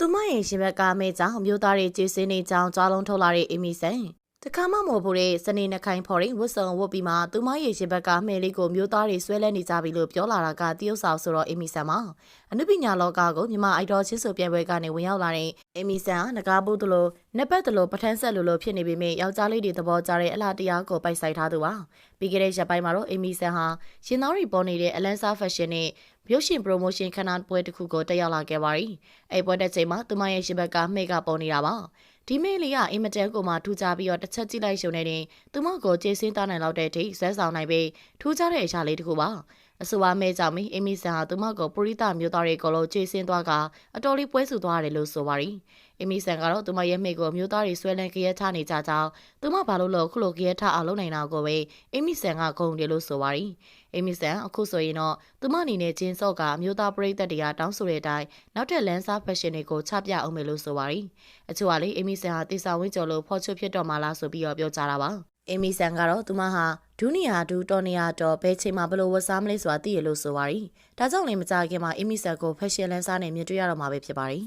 သူမရဲ့ရှင်ဘက်ကမဲကြောင့်မျိုးသားတွေကျေးစင်းနေကြောင်းကြွားလုံးထုတ်လာတဲ့အီမီဆန်တခါမှမဟုတ်ဘူးတဲ့စနေနှခိုင်ဖော်ရင်ဝတ်စုံဝတ်ပြီးမှသူမရဲ့ရှင်ဘက်ကမဲလေးကိုမျိုးသားတွေဆွဲလဲနေကြပြီလို့ပြောလာတာကတရုတ်ဆောင်ဆိုတော့အီမီဆန်မှာအနုပညာလောကကိုမြန်မာအိုက်ဒေါ်ချင်းဆိုပြပွဲကနေဝင်ရောက်လာတဲ့အီမီဆန်ကငကားဘူးတလို့နှစ်ပတ်တလို့ပထန်းဆက်လို့ဖြစ်နေပေမဲ့ယောက်ျားလေးတွေသဘောကျတဲ့အလားတရားကိုပိုက်ဆိုင်ထားသူပါပြီးခဲ့တဲ့ရက်ပိုင်းမှာတော့အီမီဆန်ဟာရှင်သားတွေပေါ်နေတဲ့အလန်ဆာဖက်ရှင်နဲ့ရုပ်ရှင်ပရိုမိုရှင်ခဏပွဲတစ်ခုကိုတက်ရောက်လာခဲ့ပါရီအဲ့ပွဲတဲ့ချိန်မှာသူမရဲ့ရှင်ဘက်ကမှဲ့ကပေါ်နေတာပါဒီမေလီကအင်မတန်ကိုမှထူကြပြီးတော့တစ်ချက်ကြည့်လိုက်ရှုံနေတယ်သူမကိုကျေးစင်းသားနိုင်လောက်တဲ့အထိဇက်ဆောင်နိုင်ပြီးထူကြတဲ့အရာလေးတစ်ခုပါအဆိုပါမဲကြောင့်အီမီဆန်ဟာသူမကိုပရိသတ်မျိုးသားတွေကိုလုံးကျေးစင်းသွားကအတော်လေးပွဲစုသွားရတယ်လို့ဆိုပါရီအီမီဆန်ကတော့သူမရဲ့မိကိုမျိုးသားတွေဆွဲလန်းကြရက်ထနေကြကြောင်းသူမဘာလို့လို့ခုလိုကြရက်ထအောင်လုပ်နိုင်တာကိုပဲအီမီဆန်ကဂုဏ်တယ်လို့ဆိုပါရီအီမီဆန်အခုဆိုရင်တော့သူမအနေနဲ့ဂျင်းစော့ကအမျိုးသားပရိသတ်တွေကတောင်းဆိုတဲ့အတိုင်းနောက်ထပ်လန်းစားဖက်ရှင်တွေကိုချပြအောင်မယ်လို့ဆိုပါရီအချို့ကလေအီမီဆန်ဟာတေစာဝင်းကျော်လို့ဖော်ချွတ်ဖြစ်တော့မှလားဆိုပြီးတော့ပြောကြတာပါအီမီဆန်ကတော့သူမဟာဒူနီယာဒူတော်နီယာတော့ဘယ်ချိန်မှဘလို့ဝတ်စားမလဲဆိုတာသိရလို့ဆိုပါရီဒါကြောင့်လည်းမကြခင်မှာအီမီဆန်ကိုဖက်ရှင်လန်းစားနဲ့မြင်တွေ့ရတော့မှာပဲဖြစ်ပါရီ